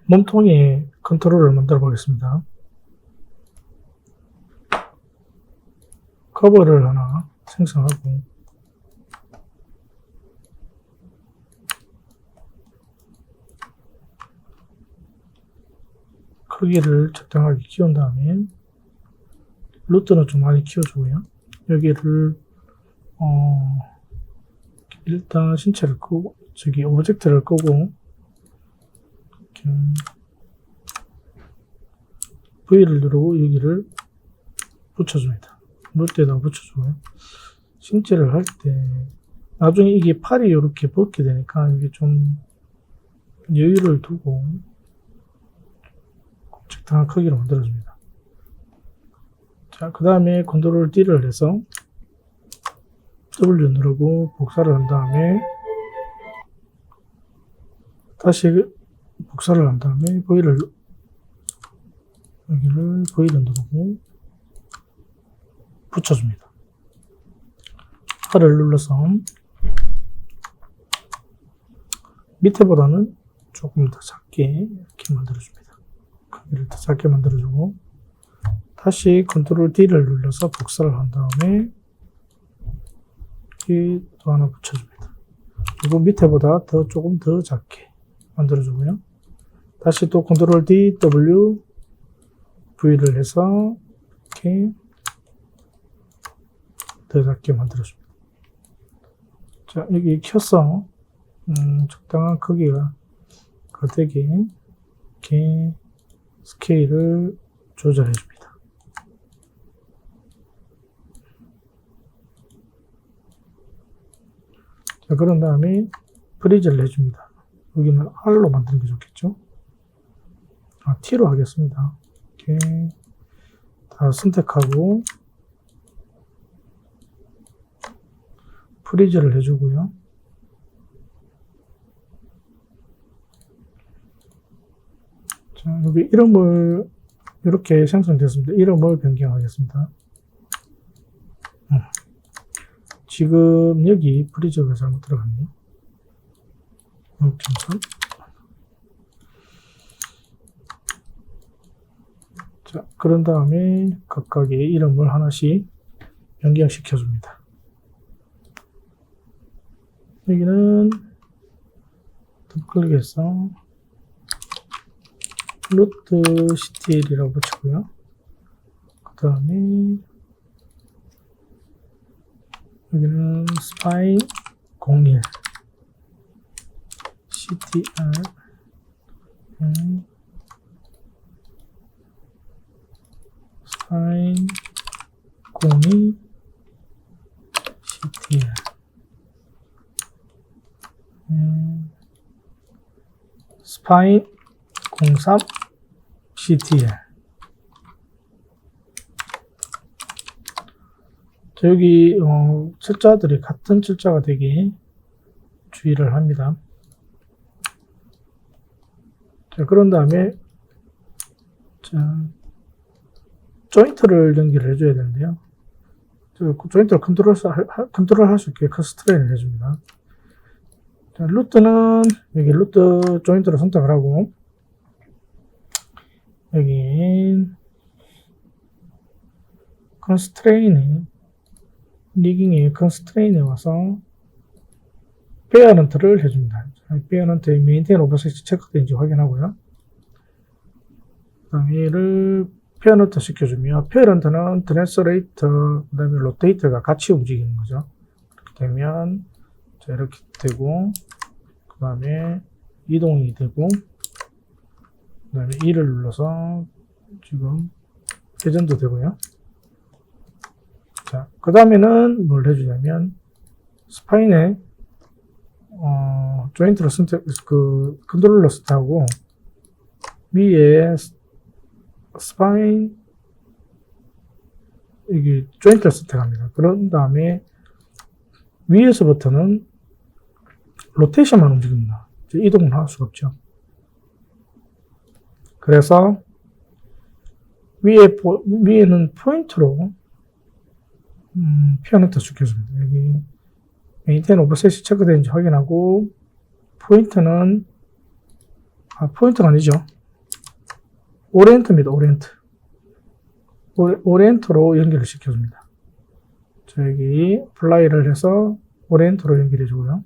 몸통에 컨트롤을 만들어 보겠습니다. 커버를 하나 생성하고 크기를 적당하게 키운 다음에 루트는 좀 많이 키워주고요. 여기를 일단 신체를 끄고 오브젝트를 끄고 이렇게 V를 누르고 여기를 붙여줍니다. 루트에다가 붙여주고요. 신체를 할 때 나중에 이게 팔이 이렇게 벗게 되니까 이게 좀 여유를 두고 적당한 크기로 만들어줍니다. 자, 그 다음에 컨트롤 D를 해서 W 누르고 복사를 한 다음에 다시 복사를 한 다음에 여기를 V를 누르고 붙여줍니다. R을 눌러서 밑에보다는 조금 더 작게 이렇게 만들어줍니다. 크기를 더 작게 만들어주고 다시 컨트롤 D를 눌러서 복사를 한 다음에 여기 또 하나 붙여줍니다. 그리고 밑에보다 조금 더 작게 만들어주고요. 다시 또 컨트롤 D, W, V를 해서 이렇게 더 작게 만들어줍니다. 자, 여기 켜서 적당한 크기가 되게 이렇게 스케일을 조절해 줍니다. 자, 그런 다음에 프리즈를 해줍니다. 여기는 R로 만드는 게 좋겠죠? T로 하겠습니다. 이렇게 다 선택하고 프리즈를 해주고요. 자, 여기 이름을 이렇게 생성됐습니다. 이름을 변경하겠습니다. 지금 여기 프리즈가 잘못 들어갔네요. 0.3. 자, 그런 다음에 각각의 이름을 하나씩 변경시켜 줍니다. 여기는 더클릭해서 루트 CTL이라고 붙이고요. 그 다음에 여기는 스파인 01 CTR 스파인 02 CTR 스파인 03 CTL. 자, 여기 철자들이 같은 철자가 되게 주의를 합니다. 자, 그런 다음에 자, 조인트를 연결을 해줘야 되는데요. 조인트를 컨트롤할 수 있게 컨스트레인을 해줍니다. 자, 루트는 여기 루트 조인트를 선택을 하고 여기 컨스트레인에 리깅의 컨스트레인에 와서 페어런트를 해줍니다. 페어런트의 메인테인 오버셋이 체크된지 확인하고요. 그 다음에 얘를 페어런트 시켜주며 페어런트는 트랜스레이터 그 다음에 로테이터가 같이 움직이는 거죠. 그렇게 되면 자, 이렇게 되고 그 다음에 이동이 되고 그 다음에 E를 눌러서 지금 회전도 되고요. 자, 그 다음에는 뭘 해주냐면 스파인에 조인트를 컨트롤러 선택하고 위에 스파인 여기 조인트를 선택합니다. 그런 다음에 위에서부터는 로테이션만 움직입니다. 이동은 할 수가 없죠. 그래서 위에는 포인트로 페어런트 시켜줍니다. 여기 메인테인 오버셋이 체크되는지 확인하고 포인트는 포인트가 아니죠. 오리엔트입니다. 오리엔트. 오리엔트로 연결을 시켜줍니다. 자, 여기 플라이를 해서 오리엔트로 연결해 주고요.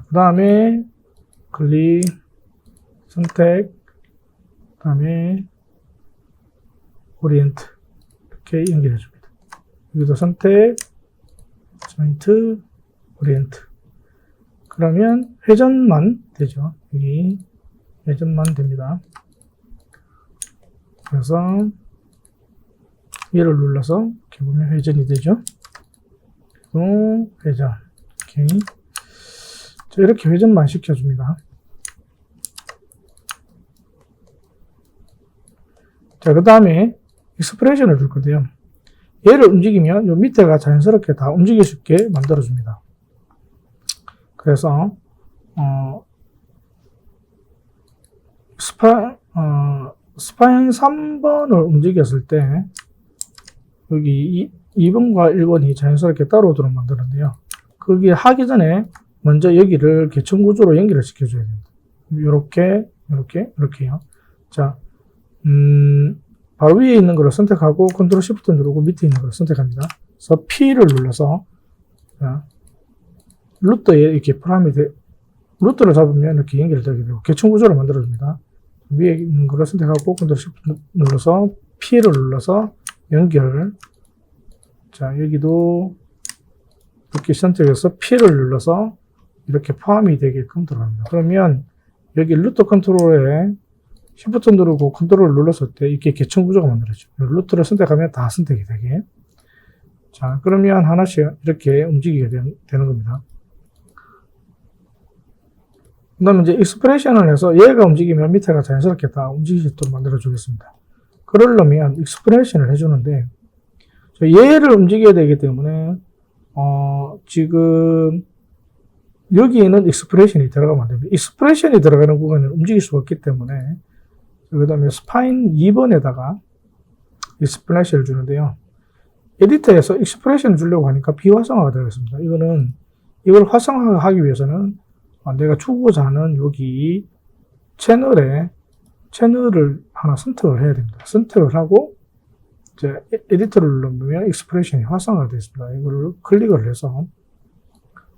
그 다음에 클릭, 선택, 그 다음에 오리엔트 이렇게 연결해 줍니다. 여기도 선택, 조인트, 오리엔트. 그러면 회전만 되죠. 여기 회전만 됩니다. 그래서 얘를 눌러서 이렇게 보면 회전이 되죠. 또 회전. 오케이. 자, 이렇게 회전만 시켜줍니다. 자, 그 다음에 익스프레션을 줄 건데요. 얘를 움직이면 요 밑에가 자연스럽게 다 움직일 수 있게 만들어줍니다. 그래서 스파인 3번을 움직였을 때 여기 2번과 1번이 자연스럽게 따로 오도록 만드는데요. 그게 하기 전에 먼저 여기를 개천구조로 연결을 시켜줘야 됩니다. 이렇게요. 자, 바로 위에 있는 것을 선택하고 컨트롤 시프트 누르고 밑에 있는 것을 선택합니다. 그래서 P를 눌러서 루트에 이렇게 루트를 잡으면 이렇게 연결되게 되고 개천구조를 만들어줍니다. 위에 있는 것을 선택하고 컨트롤 시프트 눌러서 P를 눌러서 연결. 자, 여기도 이렇게 선택해서 P를 눌러서 이렇게 포함이 되게끔 들어갑니다. 그러면 여기 루트 컨트롤에 시프트 누르고 컨트롤을 눌렀을 때 이렇게 개천 구조가 만들어져요. 루트를 선택하면 다 선택이 되게. 자, 그러면 하나씩 이렇게 움직이게 되는 겁니다. 그 다음에 이제 익스프레션을 해서 얘가 움직이면 밑에가 자연스럽게 다 움직이도록 만들어 주겠습니다. 그러려면 익스프레션을 해주는데, 얘를 움직여야 되기 때문에, 지금, 여기에는 익스프레션이 들어가면 안 됩니다. 익스프레션이 들어가는 구간은 움직일 수가 없기 때문에, 그 다음에 스파인 2번에다가 익스프레션을 주는데요. 에디터에서 익스프레션을 주려고 하니까 비활성화가 되겠습니다. 이걸 활성화하기 위해서는 내가 주고자 하는 여기 채널을 하나 선택을 해야 됩니다. 선택을 하고, 이제 에디터를 누르면 익스프레션이 활성화가 되겠습니다. 이걸 클릭을 해서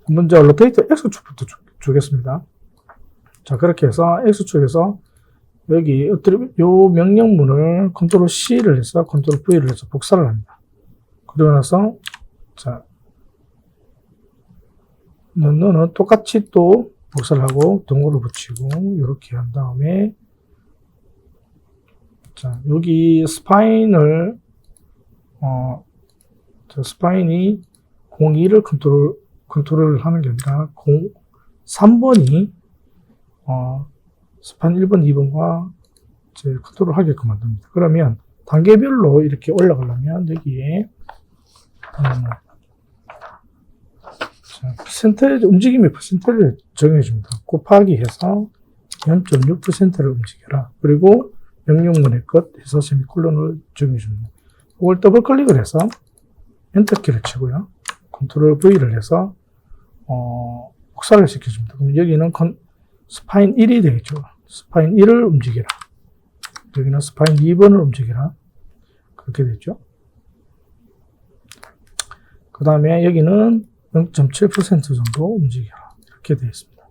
먼저 로테이트 X축부터 주겠습니다. 자, 그렇게 해서 X축에서 여기 요 명령문을 컨트롤 C를 해서 컨트롤 V를 해서 복사를 합니다. 그러고 나서 자, 너는 똑같이 또 복사를 하고 동호를 붙이고 이렇게 한 다음에 자, 여기 스파인을 스파인이 02를 컨트롤을 하는 게 아니라 3번이 스파인 1번, 2번과 이제 컨트롤 하게끔 만듭니다. 그러면 단계별로 이렇게 올라가려면 여기에 퍼센테이지, 움직임의 퍼센테이지를 정해줍니다. 곱하기 해서 0.6%를 움직여라. 그리고 명령문의 끝 해서 세미콜론을 정해줍니다. 이걸 더블 클릭을 해서 엔터키를 치고요. 컨트롤 V를 해서 복사를 시켜줍니다. 그럼 여기는 스파인 1이 되겠죠. 스파인 1을 움직여라. 여기는 스파인 2번을 움직여라. 그렇게 되죠. 그 다음에 여기는 0.7% 정도 움직여라. 이렇게 되어 있습니다.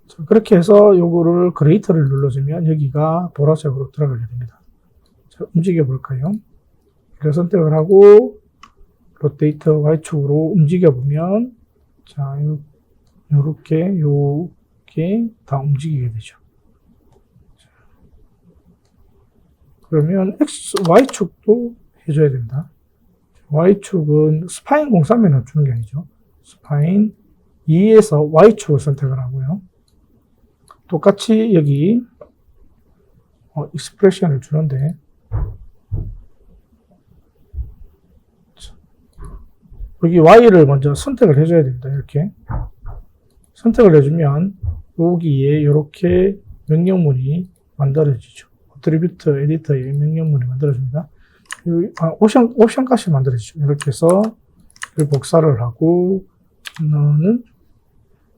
자, 그렇게 해서 요거를 그레이터를 눌러주면 여기가 보라색으로 들어가게 됩니다. 자, 움직여 볼까요? 그래서 선택을 하고 로테이트 Y축으로 움직여 보면 자, 요렇게 다 움직이게 되죠. 자, 그러면 Y축도 해줘야 됩니다. Y축은 스파인 03에는 주는 게 아니죠. 스파인 2에서 Y축을 선택을 하고요. 똑같이 여기 익스프레션을 주는데 여기 Y를 먼저 선택을 해줘야 됩니다. 이렇게 선택을 해주면 여기에 이렇게 명령문이 만들어지죠. 어트리뷰트 에디터에 명령문이 만들어집니다. 옵션 값이 만들어지죠. 이렇게 해서 복사를 하고 너는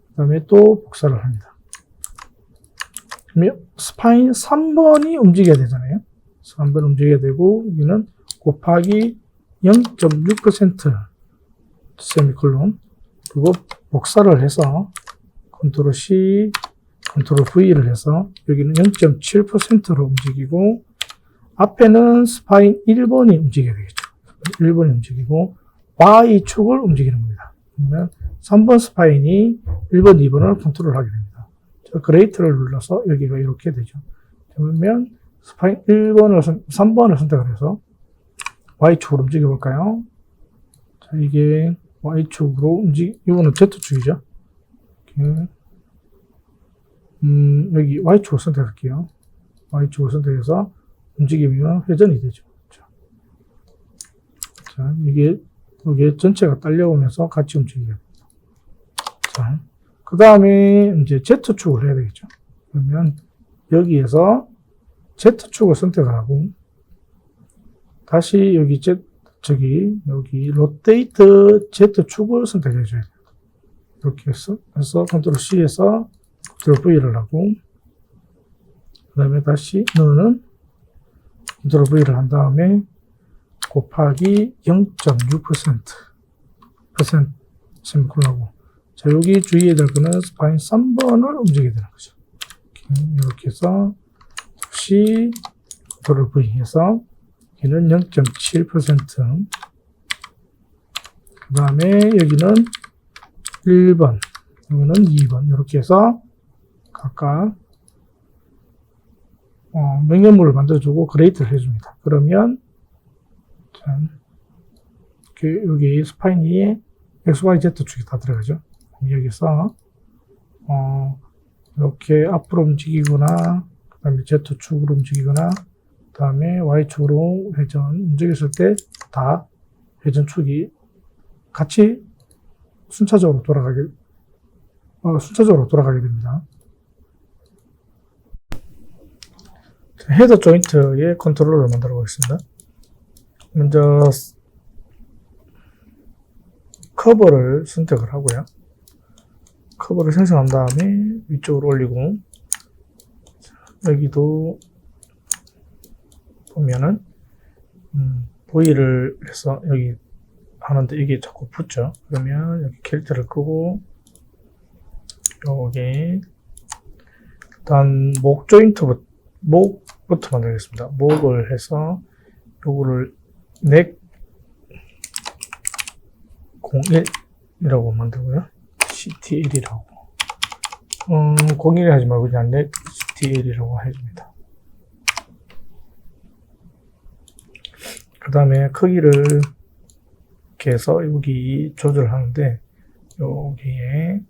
그 다음에 또 복사를 합니다. 그러면 스파인 3번이 움직여야 되잖아요. 3번 움직여야 되고, 여기는 곱하기 0.6% 세미콜론. 그리고 복사를 해서 컨트롤 C, 컨트롤 V를 해서 여기는 0.7%로 움직이고, 앞에는 스파인 1번이 움직여야 되겠죠. 1번이 움직이고, Y축을 움직이는 겁니다. 그러면 3번 스파인이 1번, 2번을 컨트롤하게 됩니다. 그레이트를 눌러서 여기가 이렇게 되죠. 그러면 스파인 3번을 선택을 해서 Y축으로 움직여 볼까요? 자, 이게 Y축으로 이거는 Z축이죠. 여기 Y축을 선택할게요. Y축을 선택해서 움직이면 회전이 되죠. 자, 이게 전체가 딸려오면서 같이 움직여요. 자, 그 다음에 이제 Z축을 해야 되겠죠. 그러면 여기에서 Z축을 선택을 하고, 다시 여기 여기 로테이트 Z축을 선택해 줘야 돼요. 이렇게 해서 컨트롤 C에서 컨트롤 V를 하고, 그 다음에 다시 너는 컨트롤 V를 한 다음에 곱하기 0.6% 세미콜론하고, 자, 여기 주의해야 될 거는 스파인 3번을 움직여야 되는 거죠. 이렇게 해서 C 컨트롤 V 해서 여기는 0.7%, 그 다음에 여기는 1번, 여기는 2번, 이렇게 해서 각각 명령문을 만들어주고 그레이트를 해줍니다. 그러면 여기 스파인 2에 XYZ축이 다 들어가죠. 여기서 이렇게 앞으로 움직이거나, 그 다음에 Z축으로 움직이거나, 그 다음에 Y축으로 움직였을 때 다 회전축이 같이 순차적으로 돌아가게 됩니다. 헤더 조인트의 컨트롤러를 만들어 보겠습니다. 먼저 커버를 선택을 하고요. 커버를 생성한 다음에 위쪽으로 올리고, 여기도 보면은 V를 해서 여기 하는데 이게 자꾸 붙죠. 그러면 여기 캐릭터를 끄고, 여기 일단 목부터 만들겠습니다. 목을 해서 요거를 넥 01이라고 만들고요. CT1이라고 01이 하지 말고 그냥 넥 CT1이라고 해줍니다. 그 다음에 크기를 이렇게 해서 여기 조절하는데, 여기에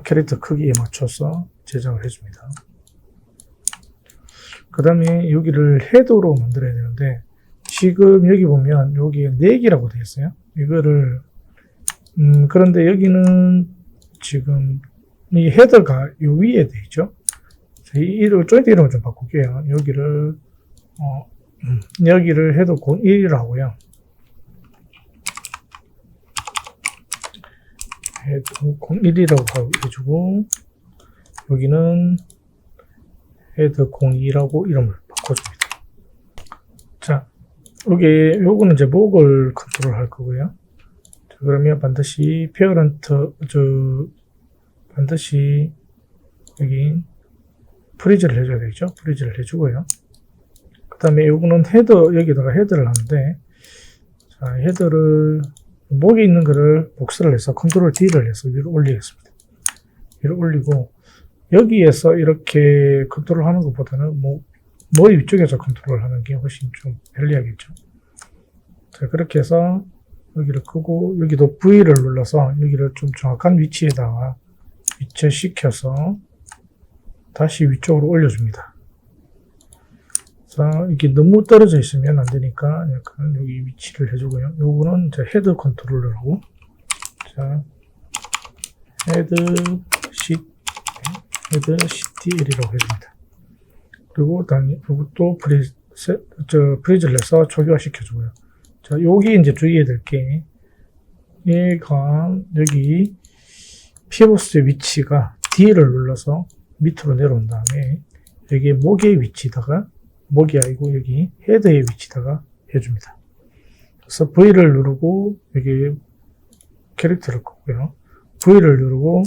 캐릭터 크기에 맞춰서 제작을 해줍니다. 그 다음에 여기를 헤더로 만들어야 되는데, 지금 여기 보면 여기에 넥이라고 되어 있어요. 이거를 그런데 여기는 지금 이 헤더가 요 위에 되어 있죠. 이를 조인트 이름을 좀 바꿀게요. 여기를 헤더 01이라고 하고요. 헤더 01이라고 해주고, 여기는 헤더 02라고 이름을 바꿔줍니다. 자, 요거는 이제 목을 컨트롤 할 거고요. 자, 그러면 반드시 반드시 여기 프리즈를 해줘야 되겠죠. 프리즈를 해주고요. 그 다음에 요거는 여기다가 헤더를 하는데, 자, 헤더를, 목에 있는 거를 복사를 해서 컨트롤 D를 해서 위로 올리겠습니다. 위로 올리고, 여기에서 이렇게 컨트롤 하는 것보다는 머리 위쪽에서 컨트롤 하는 게 훨씬 좀 편리하겠죠. 자, 그렇게 해서 여기를 끄고, 여기도 V를 눌러서 여기를 좀 정확한 위치에다가 위치시켜서 다시 위쪽으로 올려줍니다. 자, 이게 너무 떨어져 있으면 안 되니까 약간 여기 위치를 해주고요. 요거는 이제 헤드 컨트롤러라고. 자, 헤드 CTL이라고 해줍니다. 그리고 또 프리즈를 해서 초기화 시켜주고요. 자, 여기 이제 주의해야 될 게, 얘가 여기 피보스의 위치가 D를 눌러서 밑으로 내려온 다음에 여기 목의 위치다가, 목이 아니고 여기 헤드의 위치다가 해줍니다. 그래서 V를 누르고 여기 캐릭터를 꽂고요. V를 누르고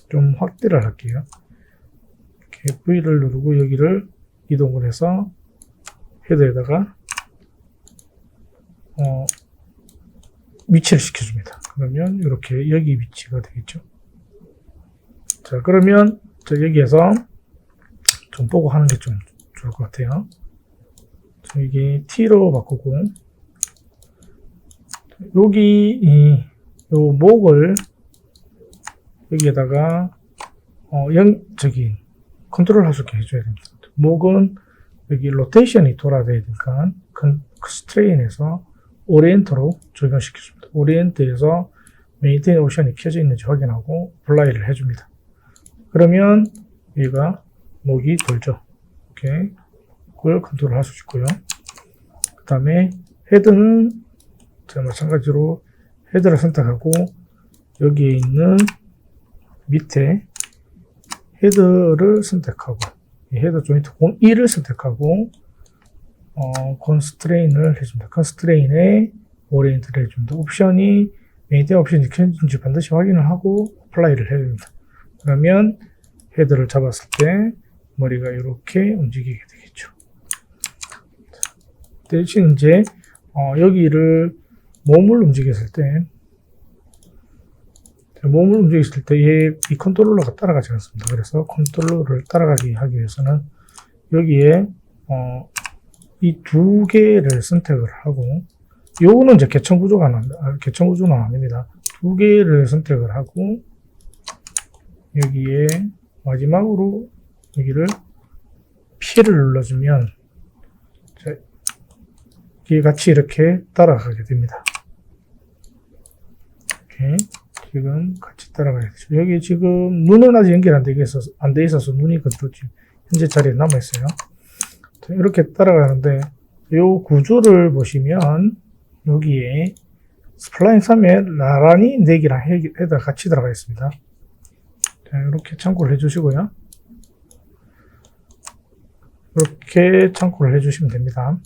좀 확대를 할게요. 이렇게 V를 누르고 여기를 이동을 해서 헤드에다가 위치를 시켜줍니다. 그러면 이렇게 여기 위치가 되겠죠. 자, 그러면 여기에서 좀 보고 하는 게 좀 좋을 것 같아요. 이게 T로 바꾸고 여기 요 목을 여기에다가 컨트롤 할 수 있게 해줘야 됩니다. 목은 여기 로테이션이 돌아야 되니까 컨스트레인에서 오리엔트로 적용시켜줍니다. 오리엔트에서 메인테인 옵션이 켜져 있는지 확인하고 플라이를 해줍니다. 그러면 여기가 목이 돌죠. 오케이. 그걸 컨트롤 할 수 있고요. 그 다음에 헤드는 마찬가지로 헤드를 선택하고 여기에 있는 밑에 헤드를 선택하고 헤드 조인트 02를 선택하고 컨스트레인을 해줍니다. 컨스트레인에 오리엔트를 해줍니다. 옵션이 메인테인 옵션이 켜진지 반드시 확인을 하고 플라이를 해줍니다. 그러면 헤드를 잡았을 때 머리가 이렇게 움직이게 되겠죠. 대신 이제 여기를 몸을 움직였을 때 이 컨트롤러가 따라가지 않습니다. 그래서 컨트롤러를 따라가게 하기 위해서는 여기에 이 두 개를 선택을 하고 요거는 이제 개천 구조는 아닙니다. 두 개를 선택을 하고 여기에 마지막으로 여기를 P를 눌러주면 이게 같이 이렇게 따라가게 됩니다. 이렇게 지금 같이 따라가야 되죠. 여기 지금 눈은 아직 연결 안 돼 있어서 눈이 그대로 지금 현재 자리에 남아 있어요. 이렇게 따라가는데 이 구조를 보시면 여기에 스플라인 3에 나란히 4개랑 헤드가 같이 들어가 있습니다. 자, 이렇게 참고를 해주시고요. 이렇게 참고를 해주시면 됩니다.